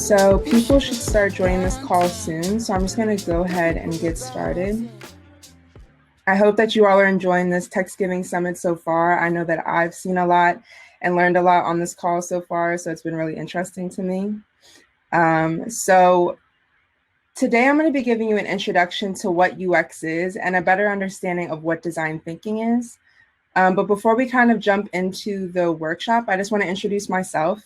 So people should start joining this call soon. So I'm just going to go ahead and get started. I hope that you all are enjoying this Text-Giving Summit so far. I know that I've seen a lot and learned a lot on this call so far, so it's been really interesting to me. So today I'm going to be giving you an introduction to what UX is and a better understanding of what design thinking is. But before we kind of jump into the workshop, I just want to introduce myself.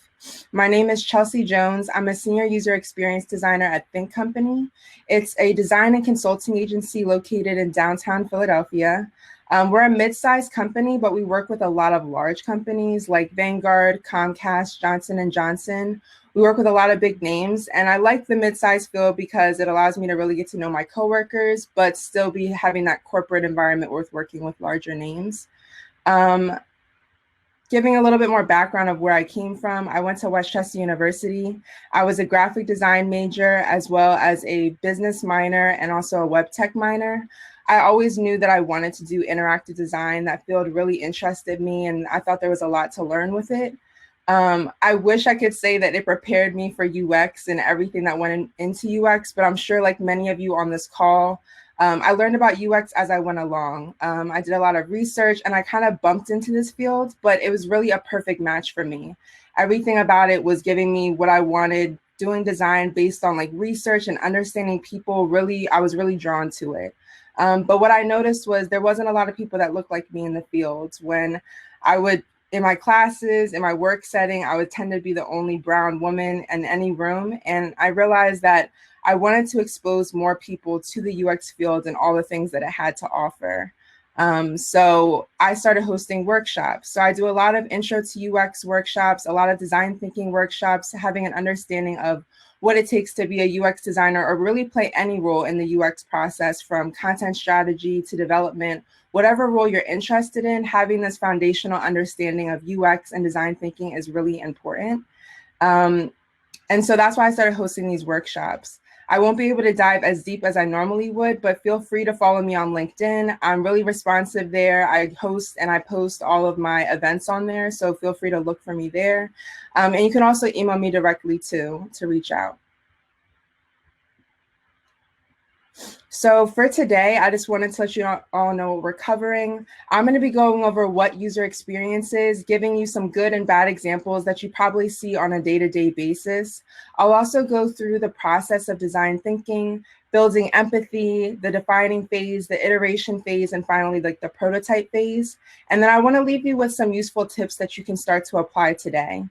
My name is Chelsea Jones. I'm a senior user experience designer at Think Company. It's a design and consulting agency located in downtown Philadelphia. We're a mid-sized company, but we work with a lot of large companies like Vanguard, Comcast, Johnson & Johnson. We work with a lot of big names, and I like the mid-sized feel because it allows me to really get to know my coworkers, but still be having that corporate environment with working with larger names. Giving a little bit more background of where I came from, I went to Westchester University. I was a graphic design major as well as a business minor and also a web tech minor. I always knew that I wanted to do interactive design. That field really interested me, and I thought there was a lot to learn with it. I wish I could say that it prepared me for UX and everything that went into UX, but I'm sure like many of you on this call, I learned about UX as I went along. I did a lot of research and I kind of bumped into this field, but it was really a perfect match for me. Everything about it was giving me what I wanted, doing design based on like research and understanding people. I was really drawn to it. But what I noticed was there wasn't a lot of people that looked like me in the field. When I would, in my classes, in my work setting, I would tend to be the only brown woman in any room. And I realized that I wanted to expose more people to the UX field and all the things that it had to offer. So I started hosting workshops. So I do a lot of intro to UX workshops, a lot of design thinking workshops, having an understanding of what it takes to be a UX designer or really play any role in the UX process, from content strategy to development, whatever role you're interested in. Having this foundational understanding of UX and design thinking is really important. And so that's why I started hosting these workshops. I won't be able to dive as deep as I normally would, but feel free to follow me on LinkedIn. I'm really responsive there. I host and I post all of my events on there, so feel free to look for me there. And you can also email me directly too to reach out. So for today, I just wanted to let you all know what we're covering. I'm going to be going over what user experience is, giving you some good and bad examples that you probably see on a day-to-day basis. I'll also go through the process of design thinking, building empathy, the defining phase, the iteration phase, and finally like the prototype phase. And then I want to leave you with some useful tips that you can start to apply today.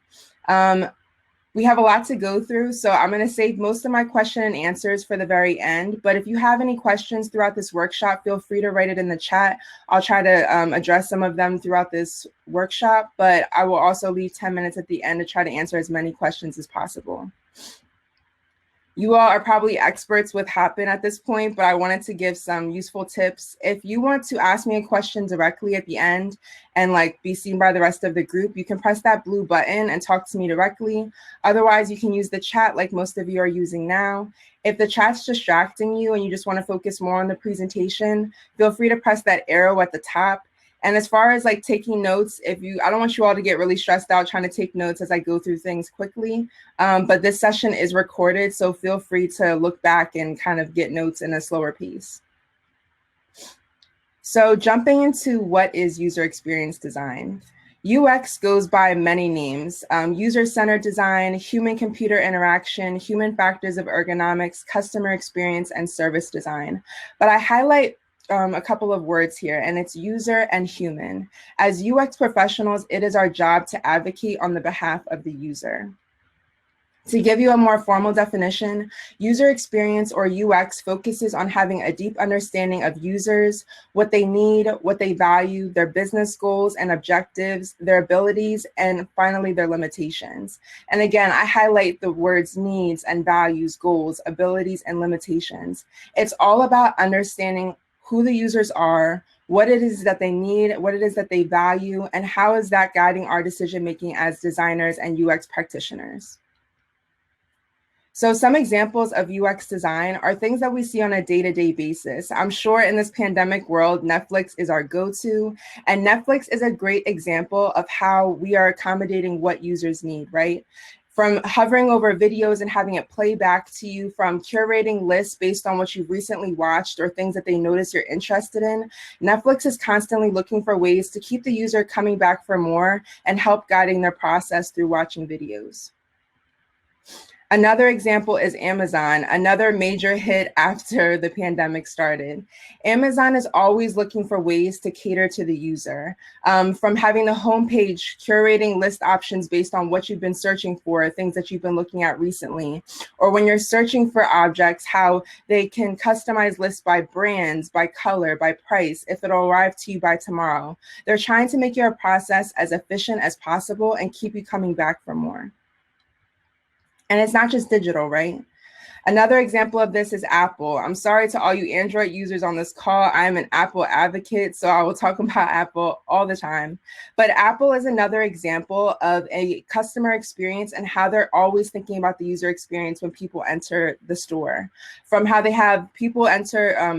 We have a lot to go through, so I'm going to save most of my question and answers for the very end. But if you have any questions throughout this workshop, feel free to write it in the chat. I'll try to address some of them throughout this workshop, but I will also leave 10 minutes at the end to try to answer as many questions as possible. You all are probably experts with Happen at this point, but I wanted to give some useful tips. If you want to ask me a question directly at the end and like be seen by the rest of the group, you can press that blue button and talk to me directly. Otherwise, you can use the chat like most of you are using now. If the chat's distracting you and you just want to focus more on the presentation, feel free to press that arrow at the top. And as far as like taking notes, I don't want you all to get really stressed out trying to take notes as I go through things quickly, but this session is recorded, so feel free to look back and kind of get notes in a slower pace. So jumping into what is user experience design. UX goes by many names: user-centered design, human-computer interaction, human factors of ergonomics, customer experience, and service design. But I highlight a couple of words here, and it's user and human. As UX professionals, it is our job to advocate on the behalf of the user. To give you a more formal definition, user experience or UX focuses on having a deep understanding of users, what they need, what they value, their business goals and objectives, their abilities, and finally their limitations. And again, I highlight the words needs and values, goals, abilities, and limitations. It's all about understanding who the users are, what it is that they need, what it is that they value, and how is that guiding our decision-making as designers and UX practitioners. So some examples of UX design are things that we see on a day-to-day basis. I'm sure in this pandemic world, Netflix is our go-to, and Netflix is a great example of how we are accommodating what users need, right? From hovering over videos and having it play back to you, from curating lists based on what you've recently watched or things that they notice you're interested in, Netflix is constantly looking for ways to keep the user coming back for more and help guiding their process through watching videos. Another example is Amazon, another major hit after the pandemic started. Amazon is always looking for ways to cater to the user, from having the homepage curating list options based on what you've been searching for, things that you've been looking at recently, or when you're searching for objects, how they can customize lists by brands, by color, by price, if it'll arrive to you by tomorrow. They're trying to make your process as efficient as possible and keep you coming back for more. And it's not just digital, right? Another example of this is Apple. I'm sorry to all you Android users on this call. I am an Apple advocate, so I will talk about Apple all the time. But Apple is another example of a customer experience and how they're always thinking about the user experience when people enter the store. From how they have people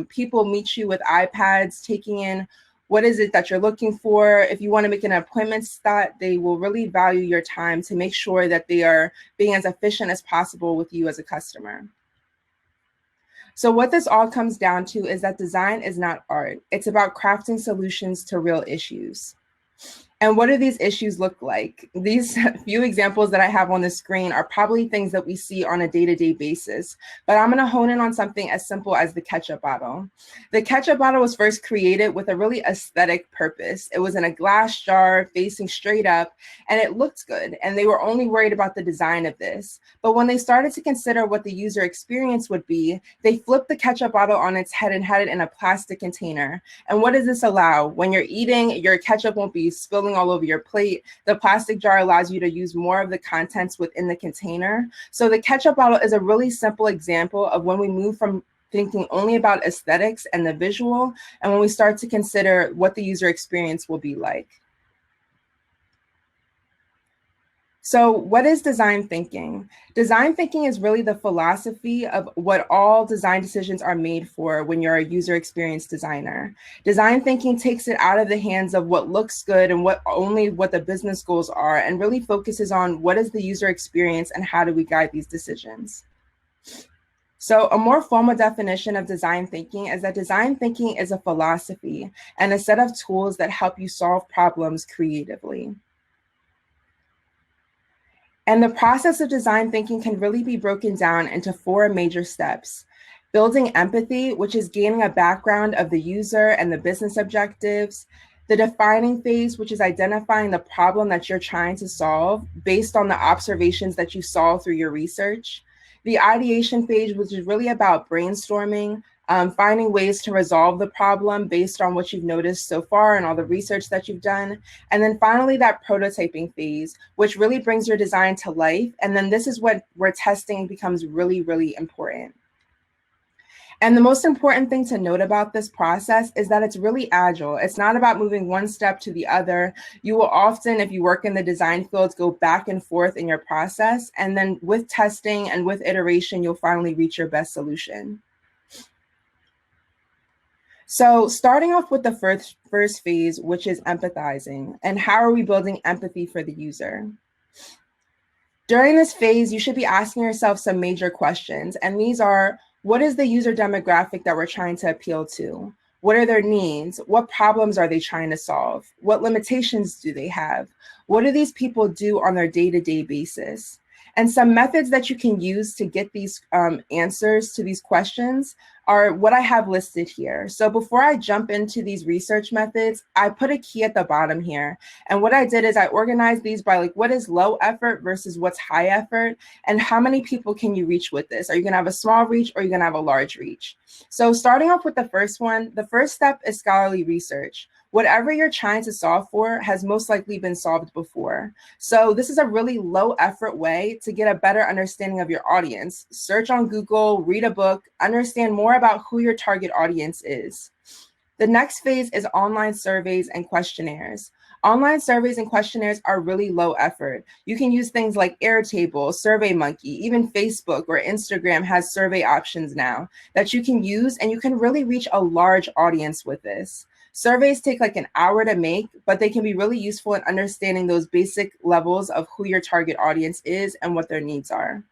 people meet you with iPads, taking in what is it that you're looking for? If you want to make an appointment slot, they will really value your time to make sure that they are being as efficient as possible with you as a customer. So what this all comes down to is that design is not art. It's about crafting solutions to real issues. And what do these issues look like? These few examples that I have on the screen are probably things that we see on a day-to-day basis, but I'm gonna hone in on something as simple as the ketchup bottle. The ketchup bottle was first created with a really aesthetic purpose. It was in a glass jar facing straight up, and it looked good, and they were only worried about the design of this. But when they started to consider what the user experience would be, they flipped the ketchup bottle on its head and had it in a plastic container. And what does this allow? When you're eating, your ketchup won't be spilling all over your plate. The plastic jar allows you to use more of the contents within the container. So the ketchup bottle is a really simple example of when we move from thinking only about aesthetics and the visual, and when we start to consider what the user experience will be like. So what is design thinking? Design thinking is really the philosophy of what all design decisions are made for when you're a user experience designer. Design thinking takes it out of the hands of what looks good and only what the business goals are, and really focuses on what is the user experience and how do we guide these decisions. So a more formal definition of design thinking is that design thinking is a philosophy and a set of tools that help you solve problems creatively. And the process of design thinking can really be broken down into 4 major steps. Building empathy, which is gaining a background of the user and the business objectives. The defining phase, which is identifying the problem that you're trying to solve based on the observations that you saw through your research. The ideation phase, which is really about brainstorming, finding ways to resolve the problem based on what you've noticed so far and all the research that you've done. And then finally, that prototyping phase, which really brings your design to life. And then this is where testing becomes really, really important. And the most important thing to note about this process is that it's really agile. It's not about moving one step to the other. You will often, if you work in the design fields, go back and forth in your process. And then with testing and with iteration, you'll finally reach your best solution. So starting off with the first phase, which is empathizing, and how are we building empathy for the user? During this phase, you should be asking yourself some major questions, and these are, what is the user demographic that we're trying to appeal to? What are their needs? What problems are they trying to solve? What limitations do they have? What do these people do on their day-to-day basis? And some methods that you can use to get these answers to these questions are what I have listed here. So before I jump into these research methods, I put a key at the bottom here. And what I did is I organized these by what is low effort versus what's high effort, and how many people can you reach with this? Are you gonna have a small reach or are you gonna have a large reach? So starting off with the first one, the first step is scholarly research. Whatever you're trying to solve for has most likely been solved before. So this is a really low effort way to get a better understanding of your audience. Search on Google, read a book, understand more about who your target audience is. The next phase is online surveys and questionnaires. Online surveys and questionnaires are really low effort. You can use things like Airtable, SurveyMonkey, even Facebook or Instagram has survey options now that you can use, and you can really reach a large audience with this. Surveys take like an hour to make, but they can be really useful in understanding those basic levels of who your target audience is and what their needs are.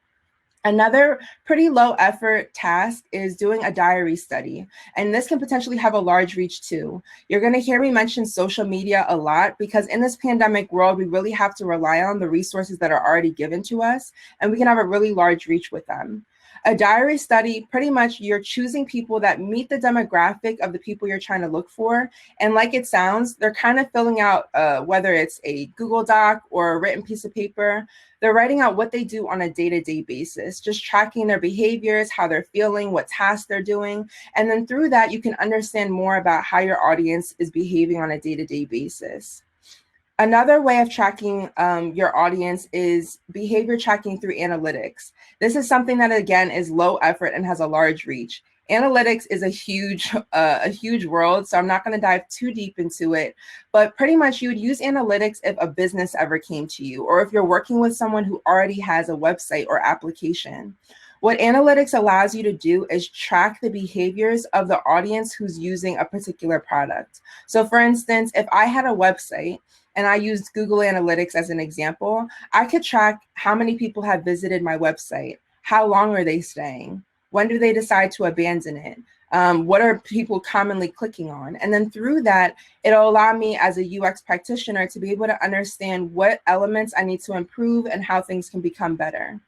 Another pretty low effort task is doing a diary study, and this can potentially have a large reach too. You're going to hear me mention social media a lot because in this pandemic world, we really have to rely on the resources that are already given to us, and we can have a really large reach with them. A diary study, pretty much you're choosing people that meet the demographic of the people you're trying to look for. And like it sounds, they're kind of filling out whether it's a Google Doc or a written piece of paper. They're writing out what they do on a day-to-day basis, just tracking their behaviors, how they're feeling, what tasks they're doing. And then through that, you can understand more about how your audience is behaving on a day-to-day basis. Another way of tracking your audience is behavior tracking through analytics. This is something that, again, is low effort and has a large reach. Analytics is a huge world, so I'm not going to dive too deep into it, but pretty much you would use analytics if a business ever came to you, or if you're working with someone who already has a website or application. What analytics allows you to do is track the behaviors of the audience who's using a particular product. So for instance, if I had a website and I used Google Analytics as an example, I could track how many people have visited my website, how long are they staying, when do they decide to abandon it, what are people commonly clicking on? And then through that, it'll allow me as a UX practitioner to be able to understand what elements I need to improve and how things can become better.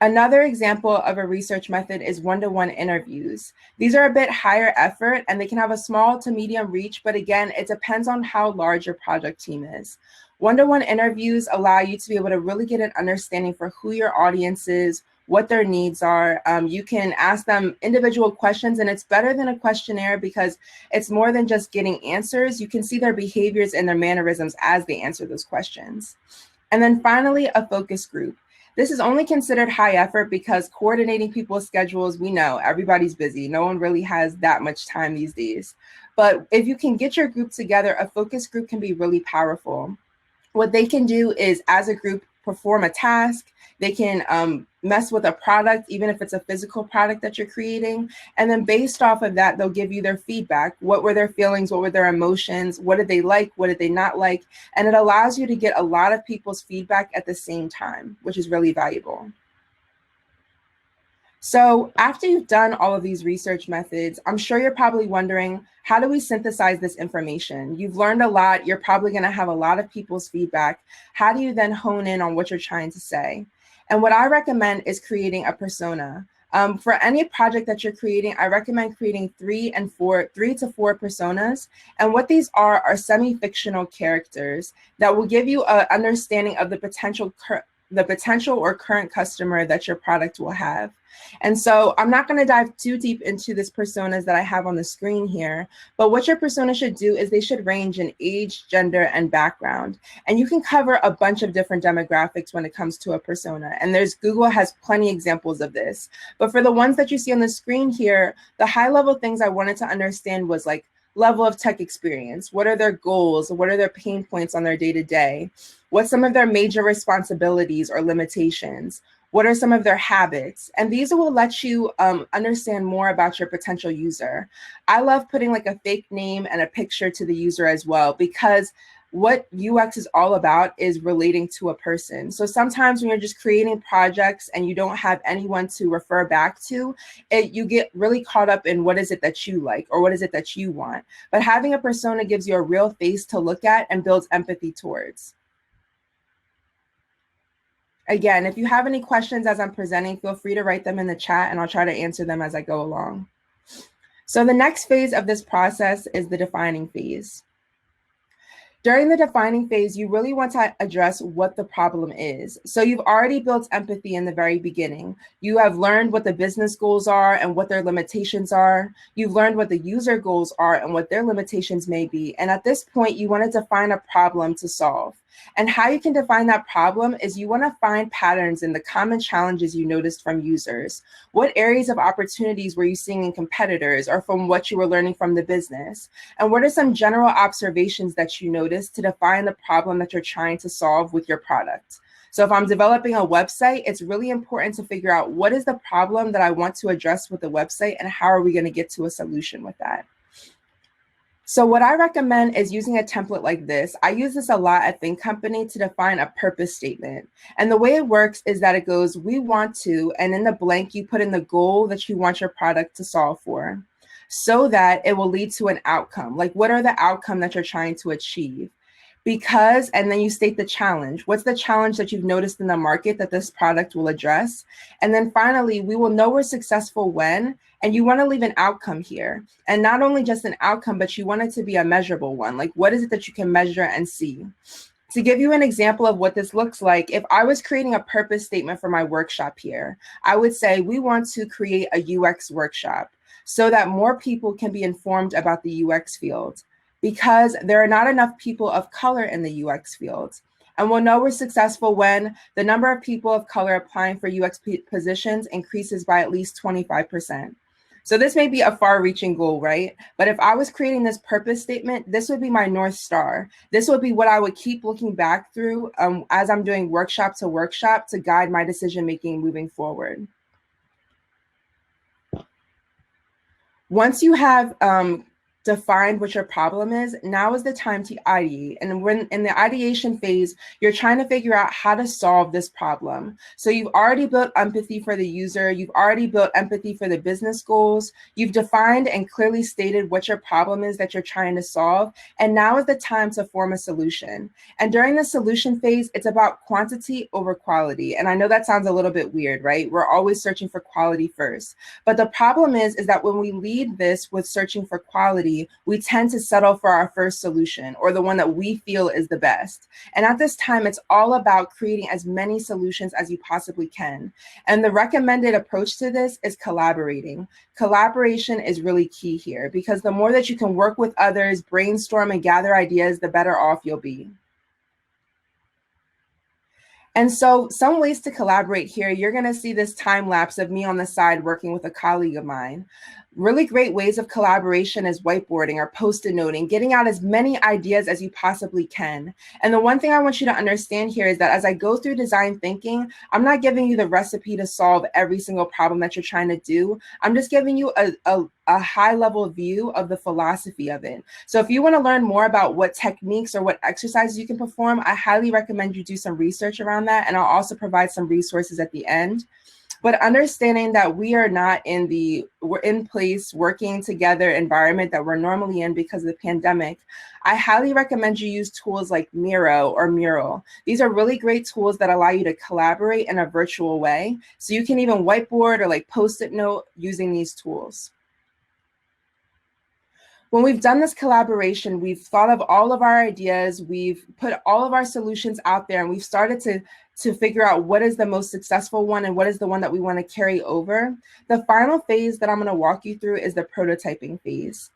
Another example of a research method is one-to-one interviews. These are a bit higher effort and they can have a small to medium reach, but again, it depends on how large your project team is. One-to-one interviews allow you to be able to really get an understanding for who your audience is, what their needs are. You can ask them individual questions, and it's better than a questionnaire because it's more than just getting answers. You can see their behaviors and their mannerisms as they answer those questions. And then finally, a focus group. This is only considered high effort because coordinating people's schedules, we know everybody's busy. No one really has that much time these days. But if you can get your group together, a focus group can be really powerful. What they can do is, as a group, perform a task. They can mess with a product, even if it's a physical product that you're creating. And then based off of that, they'll give you their feedback. What were their feelings? What were their emotions? What did they like? What did they not like? And it allows you to get a lot of people's feedback at the same time, which is really valuable. So after you've done all of these research methods, I'm sure you're probably wondering, how do we synthesize this information? You've learned a lot. You're probably going to have a lot of people's feedback. How do you then hone in on what you're trying to say? And what I recommend is creating a persona. For any project that you're creating, I recommend creating 3 to 4 personas. And what these are semi-fictional characters that will give you an understanding of the potential or current customer that your product will have. And so I'm not going to dive too deep into this personas that I have on the screen here, but what your persona should do is they should range in age, gender, and background. And you can cover a bunch of different demographics when it comes to a persona. And Google has plenty of examples of this. But for the ones that you see on the screen here, the high level things I wanted to understand was like level of tech experience. What are their goals? What are their pain points on their day-to-day? What's some of their major responsibilities or limitations? What are some of their habits? And these will let you understand more about your potential user. I love putting like a fake name and a picture to the user as well, because what UX is all about is relating to a person. So sometimes when you're just creating projects and you don't have anyone to refer back to, you get really caught up in what is it that you like or what is it that you want. But having a persona gives you a real face to look at and builds empathy towards. Again, if you have any questions as I'm presenting, feel free to write them in the chat and I'll try to answer them as I go along. So the next phase of this process is the defining phase. During the defining phase, you really want to address what the problem is. So you've already built empathy in the very beginning. You have learned what the business goals are and what their limitations are. You've learned what the user goals are and what their limitations may be. And at this point, you want to define a problem to solve. And how you can define that problem is you want to find patterns in the common challenges you noticed from users. What areas of opportunities were you seeing in competitors or from what you were learning from the business? And what are some general observations that you noticed to define the problem that you're trying to solve with your product? So if I'm developing a website, it's really important to figure out what is the problem that I want to address with the website and how are we going to get to a solution with that? So what I recommend is using a template like this. I use this a lot at Think Company to define a purpose statement. And the way it works is that it goes, we want to, and in the blank, you put in the goal that you want your product to solve for so that it will lead to an outcome. Like, what are the outcome that you're trying to achieve? Because, and then you state the challenge. What's the challenge that you've noticed in the market that this product will address? And then finally, we will know we're successful when, and you want to leave an outcome here. And not only just an outcome, but you want it to be a measurable one. Like, what is it that you can measure and see? To give you an example of what this looks like, if I was creating a purpose statement for my workshop here, I would say, we want to create a UX workshop so that more people can be informed about the UX field, because there are not enough people of color in the UX field. And we'll know we're successful when the number of people of color applying for UX positions increases by at least 25%. So this may be a far-reaching goal, right? But if I was creating this purpose statement, this would be my North Star. This would be what I would keep looking back through as I'm doing workshop to workshop to guide my decision-making moving forward. Once you have defined what your problem is, now is the time to ideate. And when in the ideation phase, you're trying to figure out how to solve this problem. So you've already built empathy for the user, you've already built empathy for the business goals, you've defined and clearly stated what your problem is that you're trying to solve, and now is the time to form a solution. And during the solution phase, it's about quantity over quality. And I know that sounds a little bit weird, right? We're always searching for quality first. But the problem is that when we lead this with searching for quality, we tend to settle for our first solution or the one that we feel is the best. And at this time, it's all about creating as many solutions as you possibly can. And the recommended approach to this is collaborating. Collaboration is really key here, because the more that you can work with others, brainstorm and gather ideas, the better off you'll be. And so some ways to collaborate here, you're going to see this time lapse of me on the side working with a colleague of mine. Really great ways of collaboration is whiteboarding or post-it noting, getting out as many ideas as you possibly can. And the one thing I want you to understand here is that as I go through design thinking, I'm not giving you the recipe to solve every single problem that you're trying to do. I'm just giving you a high level view of the philosophy of it. So if you want to learn more about what techniques or what exercises you can perform, I highly recommend you do some research around that. And I'll also provide some resources at the end. But understanding that we are not in the we're in place working together environment that we're normally in because of the pandemic, I highly recommend you use tools like Miro or Mural. These are really great tools that allow you to collaborate in a virtual way. So you can even whiteboard or like post-it note using these tools. When we've done this collaboration, we've thought of all of our ideas, we've put all of our solutions out there, and we've started to figure out what is the most successful one and what is the one that we want to carry over. The final phase that I'm going to walk you through is the prototyping phase.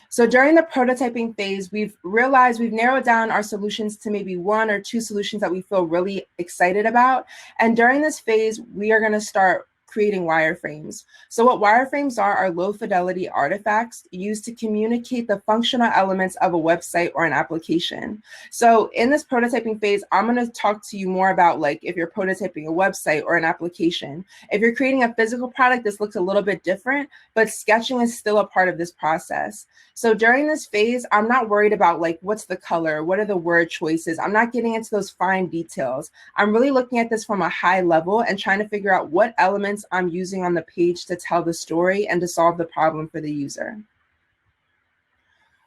So during the prototyping phase, we've realized we've narrowed down our solutions to maybe 1 or 2 solutions that we feel really excited about. And during this phase, we are going to start creating wireframes. So what wireframes are low fidelity artifacts used to communicate the functional elements of a website or an application. So in this prototyping phase, I'm going to talk to you more about like if you're prototyping a website or an application. If you're creating a physical product, this looks a little bit different, but sketching is still a part of this process. So during this phase, I'm not worried about like what's the color, what are the word choices. I'm not getting into those fine details. I'm really looking at this from a high level and trying to figure out what elements I'm using on the page to tell the story and to solve the problem for the user.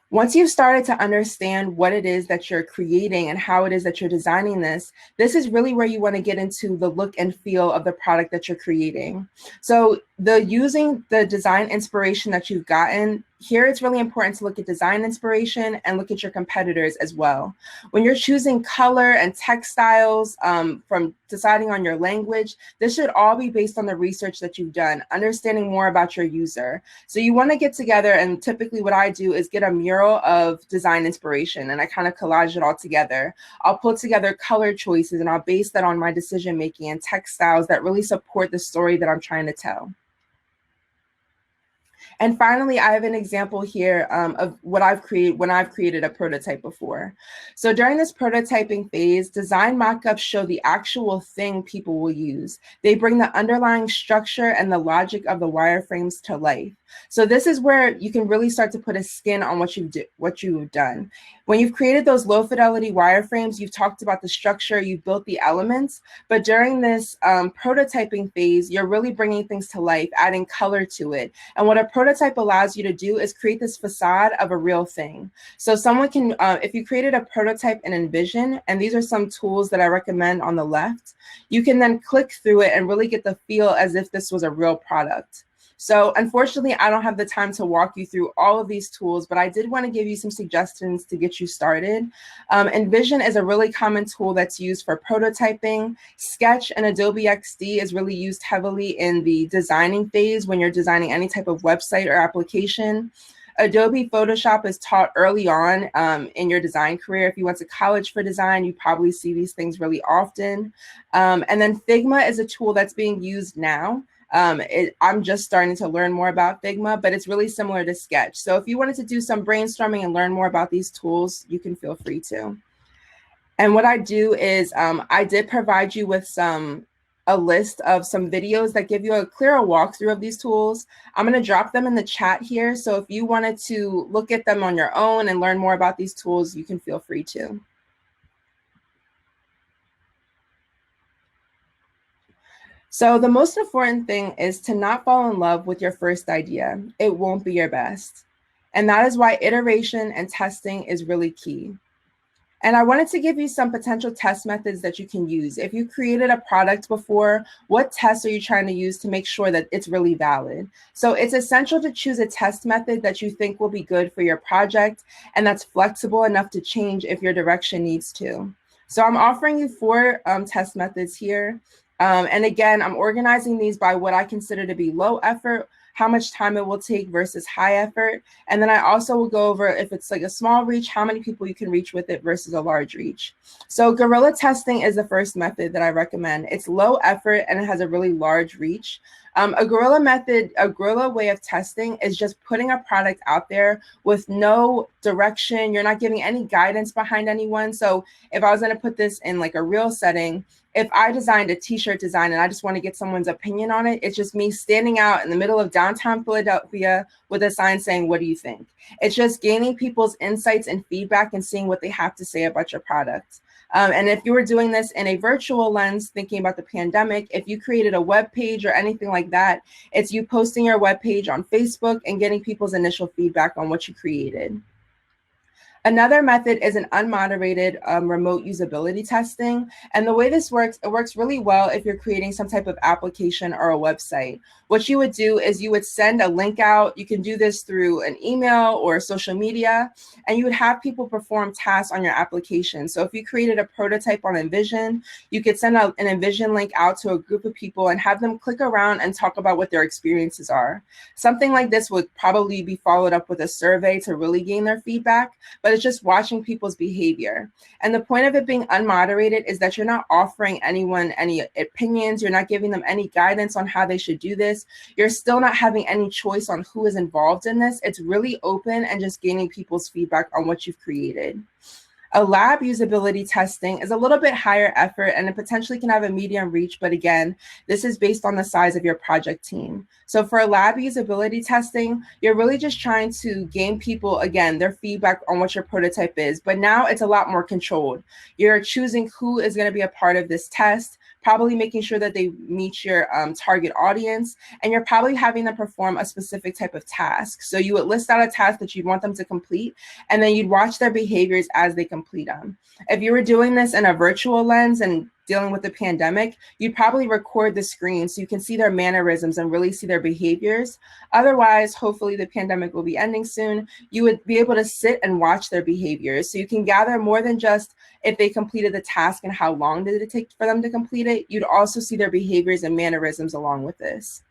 Once you've started to understand what it is that you're creating and how it is that you're designing this, this is really where you want to get into the look and feel of the product that you're creating. So using the design inspiration that you've gotten, here it's really important to look at design inspiration and look at your competitors as well. When you're choosing color and textiles, from deciding on your language, this should all be based on the research that you've done, understanding more about your user. So you want to get together, and typically what I do is get a mural of design inspiration and I kind of collage it all together. I'll put together color choices and I'll base that on my decision making and textiles that really support the story that I'm trying to tell. And finally, I have an example here of what I've created when I've created a prototype before. So during this prototyping phase, design mockups show the actual thing people will use. They bring the underlying structure and the logic of the wireframes to life. So this is where you can really start to put a skin on what you've done. When you've created those low fidelity wireframes, you've talked about the structure, you've built the elements, but during this prototyping phase, you're really bringing things to life, adding color to it. And what a prototype allows you to do is create this facade of a real thing. So someone can, if you created a prototype in Envision, and these are some tools that I recommend on the left, you can then click through it and really get the feel as if this was a real product. So unfortunately, I don't have the time to walk you through all of these tools, but I did want to give you some suggestions to get you started. Envision is a really common tool that's used for prototyping. Sketch and Adobe XD is really used heavily in the designing phase when you're designing any type of website or application. Adobe Photoshop is taught early on in your design career. If you went to college for design, you probably see these things really often. And then Figma is a tool that's being used now. I'm just starting to learn more about Figma, but it's really similar to Sketch. So if you wanted to do some brainstorming and learn more about these tools, you can feel free to. And what I do is I did provide you with a list of some videos that give you a clearer walkthrough of these tools. I'm going to drop them in the chat here. So if you wanted to look at them on your own and learn more about these tools, you can feel free to. So the most important thing is to not fall in love with your first idea. It won't be your best. And that is why iteration and testing is really key. And I wanted to give you some potential test methods that you can use. If you created a product before, what tests are you trying to use to make sure that it's really valid? So it's essential to choose a test method that you think will be good for your project and that's flexible enough to change if your direction needs to. So I'm offering you 4 test methods here. And again, I'm organizing these by what I consider to be low effort, how much time it will take versus high effort. And then I also will go over if it's like a small reach, how many people you can reach with it versus a large reach. So guerrilla testing is the first method that I recommend. It's low effort and it has a really large reach. A guerrilla way of testing is just putting a product out there with no direction. You're not giving any guidance behind anyone. So if I was going to put this in like a real setting, if I designed a t-shirt design and I just want to get someone's opinion on it, it's just me standing out in the middle of downtown Philadelphia with a sign saying, what do you think? It's just gaining people's insights and feedback and seeing what they have to say about your product. And if you were doing this in a virtual lens, thinking about the pandemic, if you created a web page or anything like that, it's you posting your web page on Facebook and getting people's initial feedback on what you created. Another method is an unmoderated remote usability testing. And the way this works, it works really well if you're creating some type of application or a website. What you would do is you would send a link out. You can do this through an email or social media, and you would have people perform tasks on your application. So if you created a prototype on Envision, you could send an Envision link out to a group of people and have them click around and talk about what their experiences are. Something like this would probably be followed up with a survey to really gain their feedback, but it's just watching people's behavior. And the point of it being unmoderated is that you're not offering anyone any opinions. You're not giving them any guidance on how they should do this. You're still not having any choice on who is involved in this. It's really open and just gaining people's feedback on what you've created. A lab usability testing is a little bit higher effort and it potentially can have a medium reach, but again, this is based on the size of your project team. So for lab usability testing, you're really just trying to gain people, again, their feedback on what your prototype is, but now it's a lot more controlled. You're choosing who is going to be a part of this test, probably making sure that they meet your target audience, and you're probably having them perform a specific type of task. So you would list out a task that you'd want them to complete, and then you'd watch their behaviors as they complete them. If you were doing this in a virtual lens and dealing with the pandemic, you'd probably record the screen so you can see their mannerisms and really see their behaviors. Otherwise, hopefully the pandemic will be ending soon. You would be able to sit and watch their behaviors. So you can gather more than just if they completed the task and how long did it take for them to complete it. You'd also see their behaviors and mannerisms along with this.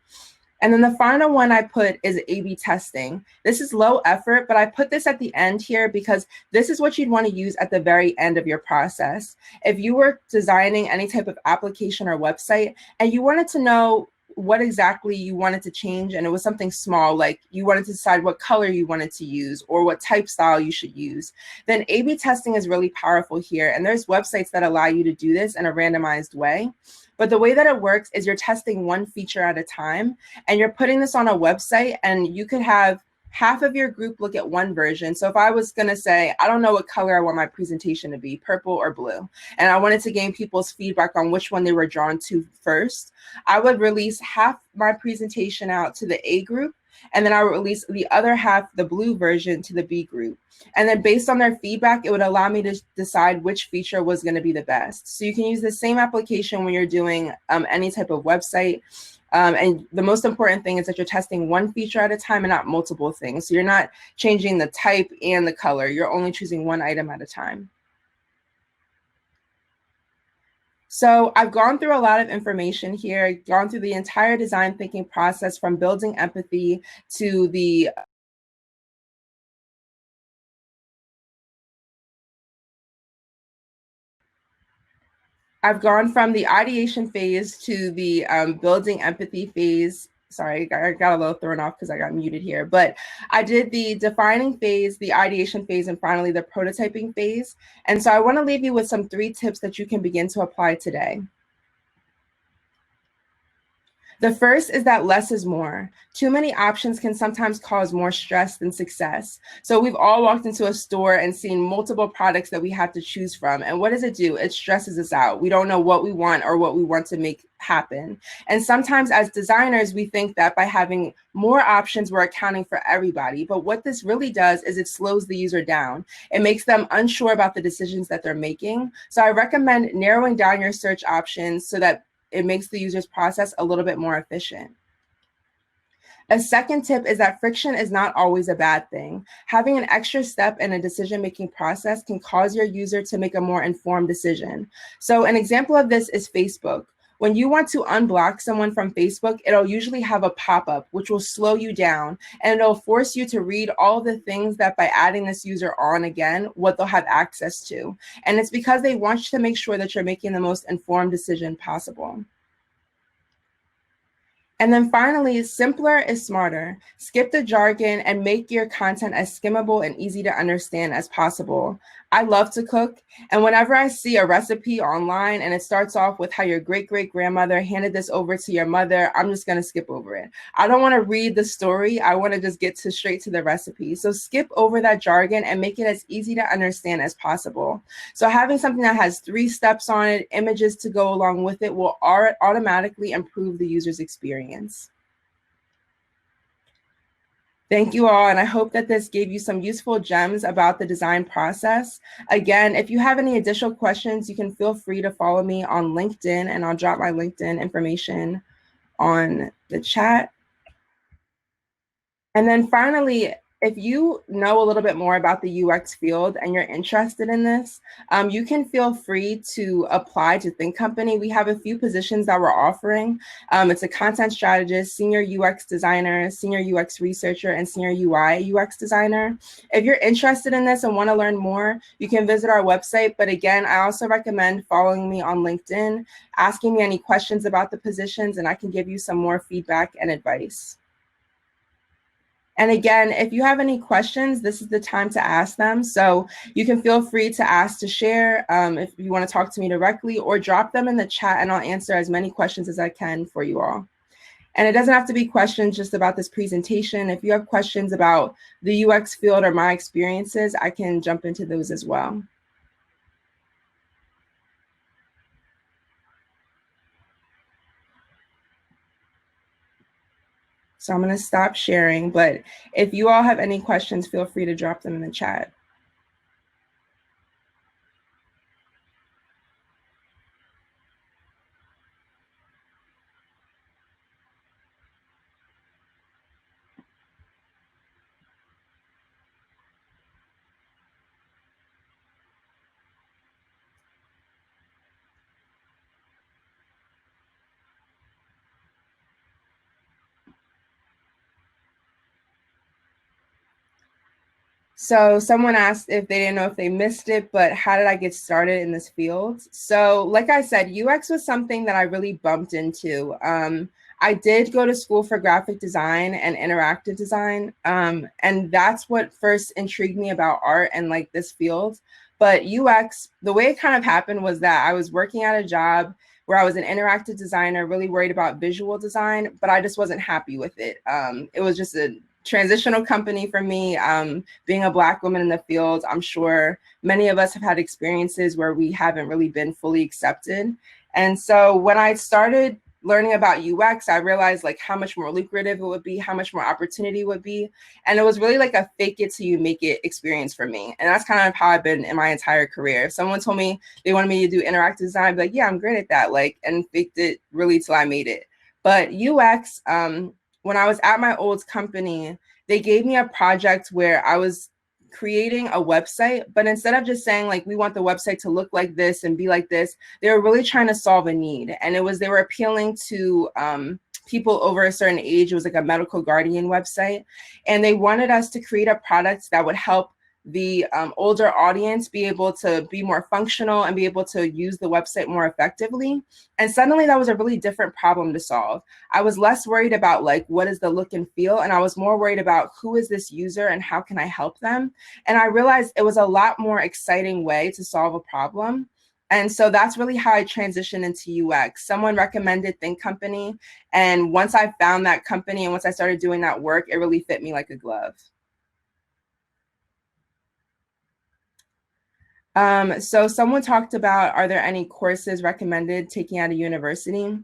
And then the final one I put is A/B testing. This is low effort, but I put this at the end here because this is what you'd want to use at the very end of your process. If you were designing any type of application or website and you wanted to know what exactly you wanted to change, and it was something small, like you wanted to decide what color you wanted to use or what type style you should use, then A/B testing is really powerful here. And there's websites that allow you to do this in a randomized way. But the way that it works is you're testing one feature at a time, and you're putting this on a website, and you could have half of your group look at one version. So if I was going to say, I don't know what color I want my presentation to be, purple or blue, and I wanted to gain people's feedback on which one they were drawn to first, I would release half my presentation out to the A group, and then I would release the other half, the blue version, to the B group. And then based on their feedback, it would allow me to decide which feature was going to be the best. So you can use the same application when you're doing any type of website. And the most important thing is that you're testing one feature at a time and not multiple things. So you're not changing the type and the color. You're only choosing one item at a time. So I've gone through a lot of information here, gone through the entire design thinking process from building empathy to the I've gone from the ideation phase to the building empathy phase. Sorry, I got a little thrown off because I got muted here, but I did the defining phase, the ideation phase, and finally the prototyping phase. And so I want to leave you with some 3 tips that you can begin to apply today. The first is that less is more. Too many options can sometimes cause more stress than success. So we've all walked into a store and seen multiple products that we have to choose from. And what does it do? It stresses us out. We don't know what we want or what we want to make happen. And sometimes as designers, we think that by having more options, we're accounting for everybody. But what this really does is it slows the user down. It makes them unsure about the decisions that they're making. So I recommend narrowing down your search options so that it makes the user's process a little bit more efficient. A second tip is that friction is not always a bad thing. Having an extra step in a decision-making process can cause your user to make a more informed decision. So an example of this is Facebook. When you want to unblock someone from Facebook, it'll usually have a pop-up, which will slow you down, and it'll force you to read all the things that by adding this user on again, what they'll have access to. And it's because they want you to make sure that you're making the most informed decision possible. And then finally, simpler is smarter. Skip the jargon and make your content as skimmable and easy to understand as possible. I love to cook, and whenever I see a recipe online and it starts off with how your great-great-grandmother handed this over to your mother, I'm just going to skip over it. I don't want to read the story. I want to just get straight to the recipe. So skip over that jargon and make it as easy to understand as possible. So having something that has 3 steps on it, images to go along with it, will automatically improve the user's experience. Thank you all, and I hope that this gave you some useful gems about the design process. Again, if you have any additional questions, you can feel free to follow me on LinkedIn, and I'll drop my LinkedIn information on the chat. And then finally, if you know a little bit more about the UX field and you're interested in this, you can feel free to apply to Think Company. We have a few positions that we're offering. It's a content strategist, senior UX designer, senior UX researcher, and senior UI UX designer. If you're interested in this and want to learn more, you can visit our website. But again, I also recommend following me on LinkedIn, asking me any questions about the positions, and I can give you some more feedback and advice. And again, if you have any questions, this is the time to ask them. So you can feel free to ask to share if you want to talk to me directly, or drop them in the chat and I'll answer as many questions as I can for you all. And it doesn't have to be questions just about this presentation. If you have questions about the UX field or my experiences, I can jump into those as well. So I'm going to stop sharing, but if you all have any questions, feel free to drop them in the chat. So someone asked if they didn't know if they missed it, but how did I get started in this field? So like I said, UX was something that I really bumped into. I did go to school for graphic design and interactive design. And that's what first intrigued me about art and like this field. But UX, the way it kind of happened was that I was working at a job where I was an interactive designer, really worried about visual design, but I just wasn't happy with it. It was just a transitional company for me. Being a Black woman in the field, I'm sure many of us have had experiences where we haven't really been fully accepted. And so when I started learning about UX, I realized like how much more lucrative it would be, how much more opportunity would be. And it was really like a fake it till you make it experience for me. And that's kind of how I've been in my entire career. If someone told me they wanted me to do interactive design, I'd be like, yeah, I'm great at that. Like, and faked it really till I made it. But UX, when I was at my old company, they gave me a project where I was creating a website, but instead of just saying like, we want the website to look like this and be like this, they were really trying to solve a need. And they were appealing to people over a certain age. It was like a medical guardian website. And they wanted us to create a product that would help the older audience be able to be more functional and be able to use the website more effectively. And suddenly that was a really different problem to solve. I was less worried about like, what is the look and feel? And I was more worried about who is this user and how can I help them? And I realized it was a lot more exciting way to solve a problem. And so that's really how I transitioned into UX. Someone recommended Think Company. And once I found that company and once I started doing that work, it really fit me like a glove. So someone talked about, are there any courses recommended taking at a university?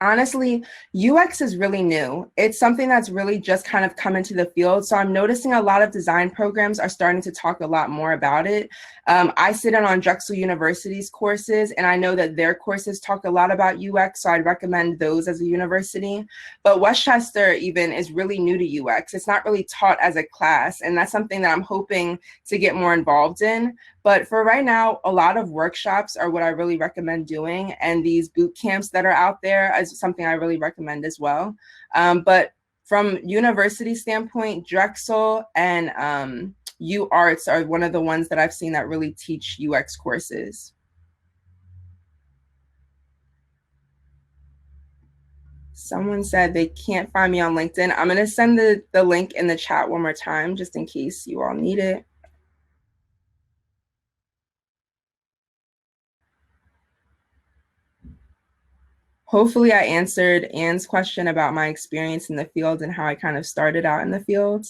Honestly, UX is really new. It's something that's really just kind of come into the field. So I'm noticing a lot of design programs are starting to talk a lot more about it. I sit in on Drexel University's courses, and I know that their courses talk a lot about UX, so I'd recommend those as a university. But Westchester even is really new to UX. It's not really taught as a class, and that's something that I'm hoping to get more involved in. But for right now, a lot of workshops are what I really recommend doing. And these boot camps that are out there is something I really recommend as well. But from university standpoint, Drexel and UArts are one of the ones that I've seen that really teach UX courses. Someone said they can't find me on LinkedIn. I'm going to send the link in the chat one more time, just in case you all need it. Hopefully I answered Anne's question about my experience in the field and how I kind of started out in the field.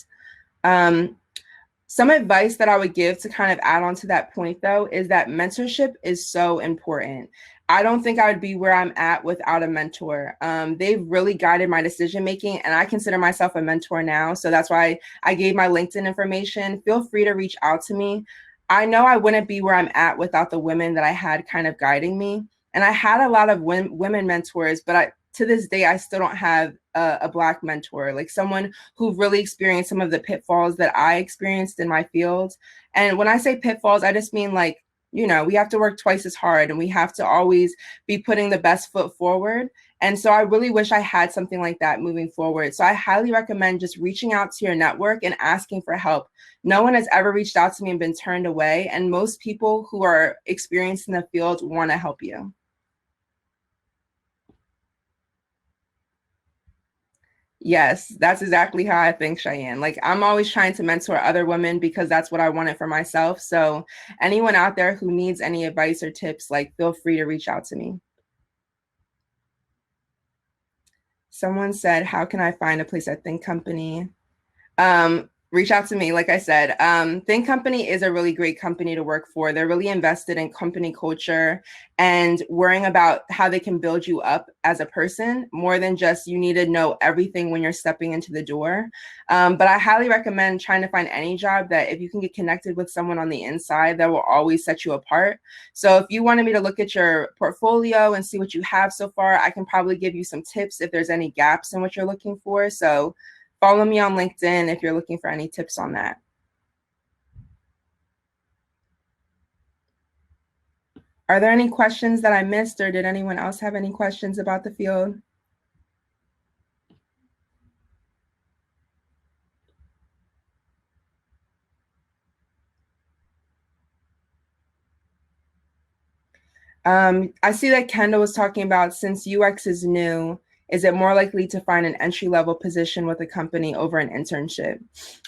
Some advice that I would give to kind of add on to that point, though, is that mentorship is so important. I don't think I would be where I'm at without a mentor. They've really guided my decision making, and I consider myself a mentor now. So that's why I gave my LinkedIn information. Feel free to reach out to me. I know I wouldn't be where I'm at without the women that I had kind of guiding me. And I had a lot of women mentors, but to this day, I still don't have a Black mentor, like someone who really experienced some of the pitfalls that I experienced in my field. And when I say pitfalls, I just mean like, you know, we have to work twice as hard and we have to always be putting the best foot forward. And so I really wish I had something like that moving forward. So I highly recommend just reaching out to your network and asking for help. No one has ever reached out to me and been turned away. And most people who are experienced in the field want to help you. Yes, that's exactly how I think, Cheyenne. Like, I'm always trying to mentor other women because that's what I wanted for myself. So, anyone out there who needs any advice or tips, like, feel free to reach out to me. Someone said, how can I find a place at Think Company? Reach out to me. Like I said, Think Company is a really great company to work for. They're really invested in company culture and worrying about how they can build you up as a person more than just you need to know everything when you're stepping into the door. But I highly recommend trying to find any job that if you can get connected with someone on the inside, that will always set you apart. So if you wanted me to look at your portfolio and see what you have so far, I can probably give you some tips if there's any gaps in what you're looking for. So follow me on LinkedIn if you're looking for any tips on that. Are there any questions that I missed, or did anyone else have any questions about the field? I see that Kendall was talking about, since UX is new, is it more likely to find an entry-level position with a company over an internship?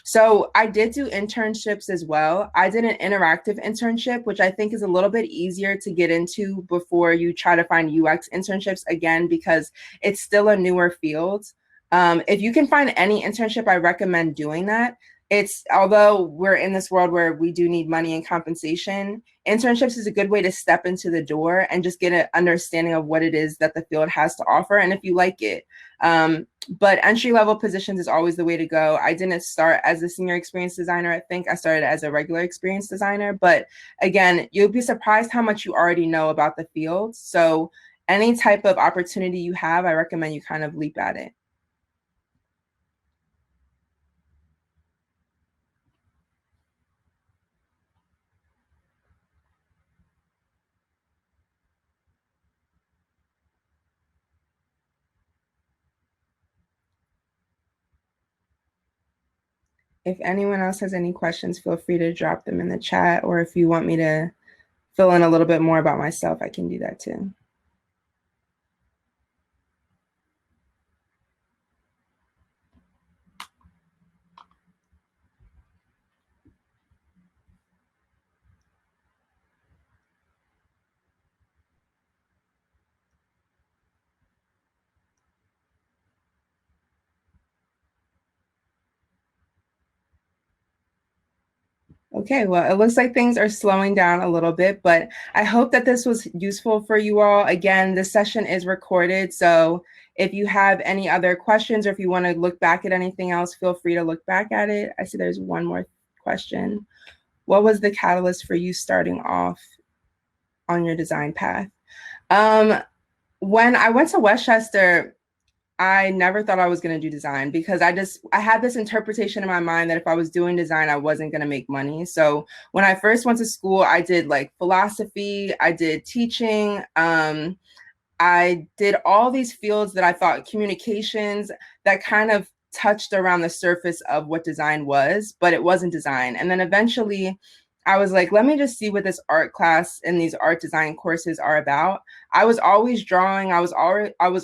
So I did do internships as well. I did an interactive internship, which I think is a little bit easier to get into before you try to find UX internships again, because it's still a newer field. If you can find any internship, I recommend doing that. It's, although we're in this world where we do need money and compensation, internships is a good way to step into the door and just get an understanding of what it is that the field has to offer, and if you like it. But entry level positions is always the way to go. I didn't start as a senior experience designer. I think I started as a regular experience designer. But again, you'll be surprised how much you already know about the field. So any type of opportunity you have, I recommend you kind of leap at it. If anyone else has any questions, feel free to drop them in the chat, or if you want me to fill in a little bit more about myself, I can do that too. Okay, well, it looks like things are slowing down a little bit, but I hope that this was useful for you all. Again, this session is recorded, so if you have any other questions or if you want to look back at anything else, feel free to look back at it. I see there's one more question. What was the catalyst for you starting off on your design path? When I went to Westchester, I never thought I was going to do design, because I had this interpretation in my mind that if I was doing design, I wasn't going to make money. So when I first went to school, I did like philosophy, I did teaching, I did all these fields that I thought, communications, that kind of touched around the surface of what design was, but it wasn't design. And then eventually I was like, let me just see what this art class and these art design courses are about. I was always drawing. I was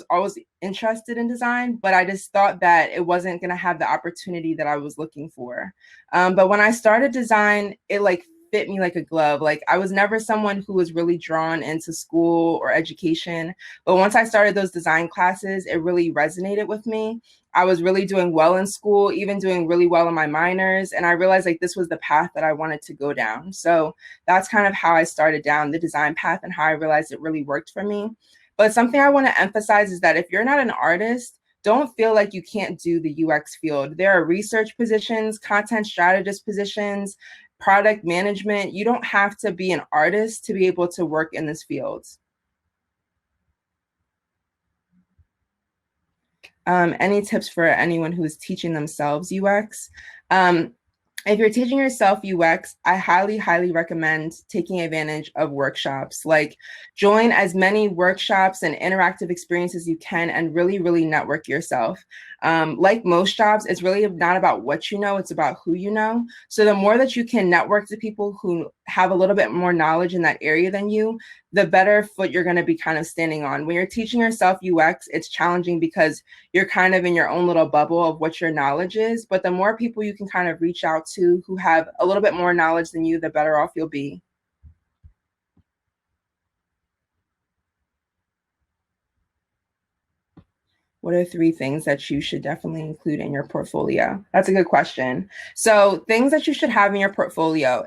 always interested in design, but I just thought that it wasn't going to have the opportunity that I was looking for. But when I started design, it like fit me like a glove. Like, I was never someone who was really drawn into school or education, but once I started those design classes, it really resonated with me. I was really doing well in school, even doing really well in my minors. And I realized like this was the path that I wanted to go down. So that's kind of how I started down the design path and how I realized it really worked for me. But something I want to emphasize is that if you're not an artist, don't feel like you can't do the UX field. There are research positions, content strategist positions, product management. You don't have to be an artist to be able to work in this field. Any tips for anyone who is teaching themselves UX? If you're teaching yourself UX, I highly, highly recommend taking advantage of workshops. Like, join as many workshops and interactive experiences as you can and really, really network yourself. Like most jobs, it's really not about what you know, it's about who you know. So the more that you can network to people who have a little bit more knowledge in that area than you, the better foot you're going to be kind of standing on. When you're teaching yourself UX, it's challenging because you're kind of in your own little bubble of what your knowledge is. But the more people you can kind of reach out to who have a little bit more knowledge than you, the better off you'll be. What are 3 things that you should definitely include in your portfolio? That's a good question. So, things that you should have in your portfolio.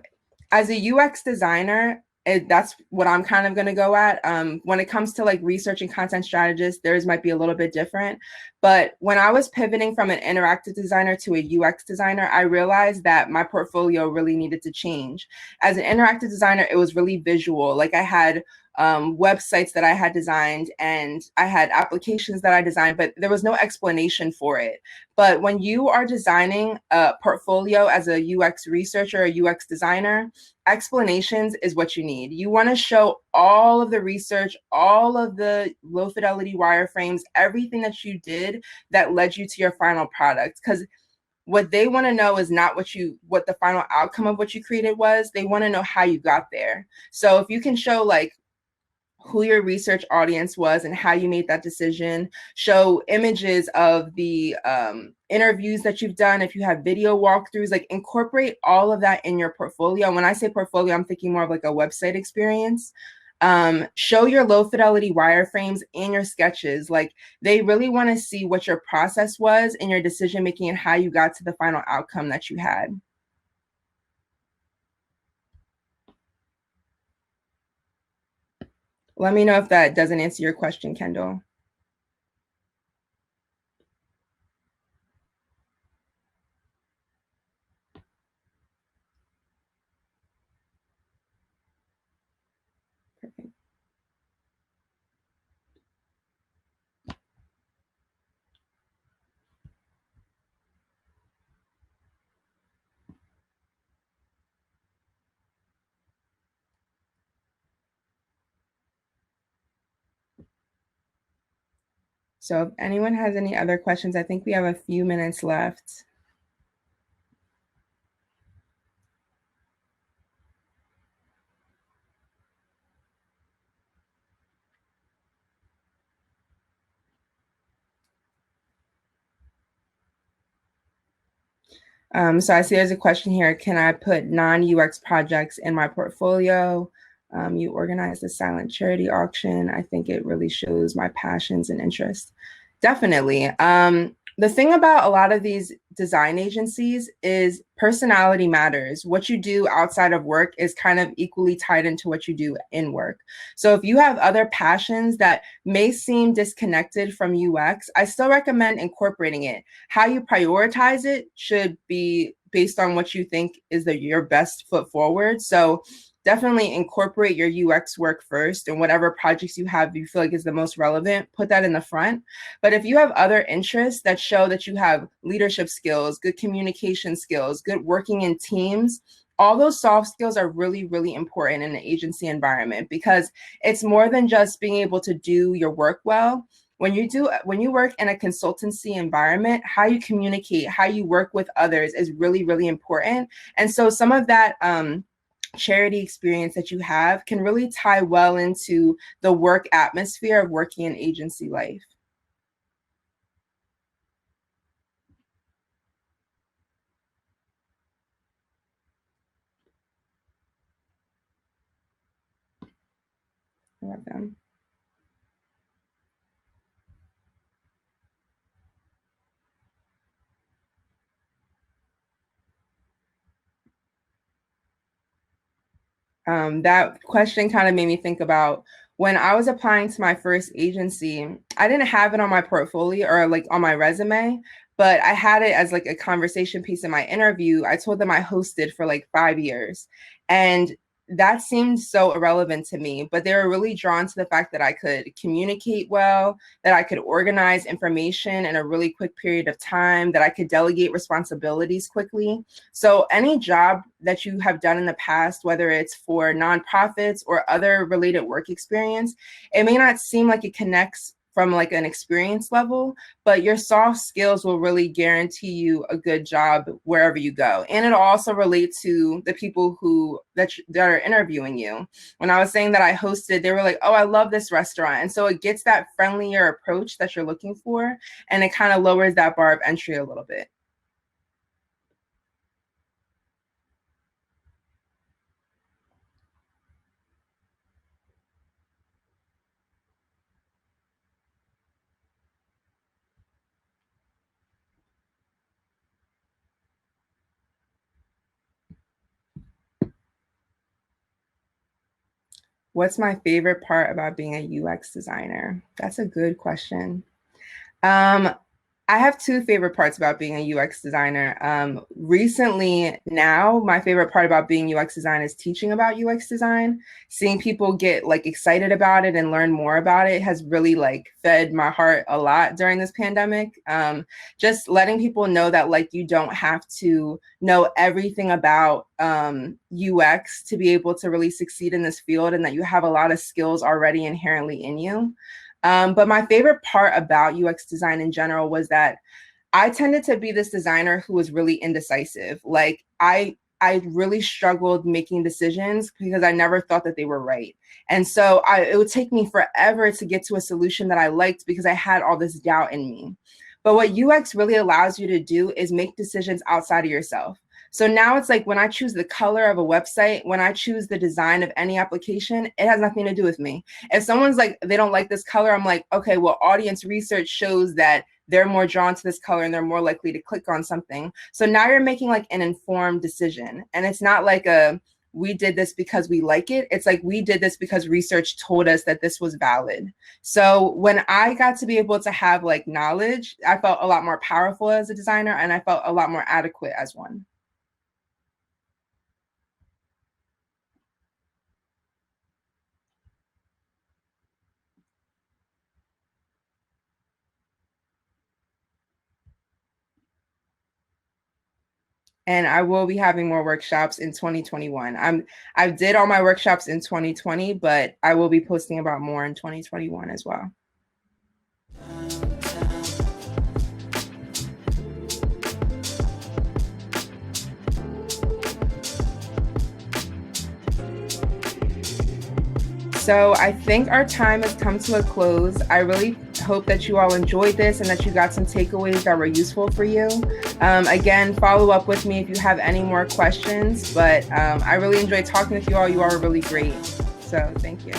As a UX designer, that's what I'm kind of going to go at. When it comes to like research and content strategist, theirs might be a little bit different. But when I was pivoting from an interactive designer to a UX designer, I realized that my portfolio really needed to change. As an interactive designer, it was really visual. Like, I had websites that I had designed and I had applications that I designed, but there was no explanation for it. But when you are designing a portfolio as a UX researcher, a UX designer, explanations is what you need. You want to show all of the research, all of the low fidelity wireframes, everything that you did that led you to your final product. Because what they want to know is not what the final outcome of what you created was. They want to know how you got there. So if you can show like who your research audience was and how you made that decision. Show images of the interviews that you've done. If you have video walkthroughs, like incorporate all of that in your portfolio. When I say portfolio, I'm thinking more of like a website experience. Show your low fidelity wireframes and your sketches. Like they really want to see what your process was in your decision making and how you got to the final outcome that you had. Let me know if that doesn't answer your question, Kendall. Perfect. So if anyone has any other questions, I think we have a few minutes left. So I see there's a question here. Can I put non-UX projects in my portfolio? You organized a silent charity auction. I think it really shows my passions and interests. Definitely. The thing about a lot of these design agencies is personality matters. What you do outside of work is kind of equally tied into what you do in work. So if you have other passions that may seem disconnected from UX, I still recommend incorporating it. How you prioritize it should be based on what you think is your best foot forward. So definitely incorporate your UX work first, and whatever projects you have you feel like is the most relevant, put that in the front. But if you have other interests that show that you have leadership skills, good communication skills, good working in teams, all those soft skills are really, really important in an agency environment, because it's more than just being able to do your work well. When you work in a consultancy environment, how you communicate, how you work with others is really, really important. And so some of that charity experience that you have can really tie well into the work atmosphere of working in agency life. You're welcome. That question kind of made me think about when I was applying to my first agency. I didn't have it on my portfolio or like on my resume, but I had it as like a conversation piece in my interview. I told them I hosted for like 5 years, and that seemed so irrelevant to me, but they were really drawn to the fact that I could communicate well, that I could organize information in a really quick period of time, that I could delegate responsibilities quickly. So any job that you have done in the past, whether it's for nonprofits or other related work experience, it may not seem like it connects from like an experience level, but your soft skills will really guarantee you a good job wherever you go. And it'll also relate to the people that are interviewing you. When I was saying that I hosted, they were like, oh, I love this restaurant. And so it gets that friendlier approach that you're looking for, and it kind of lowers that bar of entry a little bit. What's my favorite part about being a UX designer? That's a good question. Um, I have two favorite parts about being a UX designer. Recently, now, my favorite part about being UX design is teaching about UX design. Seeing people get like excited about it and learn more about it has really like fed my heart a lot during this pandemic. Just letting people know that like you don't have to know everything about UX to be able to really succeed in this field, and that you have a lot of skills already inherently in you. But my favorite part about UX design in general was that I tended to be this designer who was really indecisive. Like I I really struggled making decisions because I never thought that they were right. And so it would take me forever to get to a solution that I liked because I had all this doubt in me. But what UX really allows you to do is make decisions outside of yourself. So now it's like when I choose the color of a website, when I choose the design of any application, it has nothing to do with me. If someone's like, they don't like this color, I'm like, okay, well, audience research shows that they're more drawn to this color and they're more likely to click on something. So now you're making like an informed decision. And it's not like we did this because we like it. It's like we did this because research told us that this was valid. So when I got to be able to have like knowledge, I felt a lot more powerful as a designer, and I felt a lot more adequate as one. And I will be having more workshops in 2021. I did all my workshops in 2020, but I will be posting about more in 2021 as well. So I think our time has come to a close. I really hope that you all enjoyed this and that you got some takeaways that were useful for you. Again, follow up with me if you have any more questions, but I really enjoyed talking with you all. You all are really great. So thank you.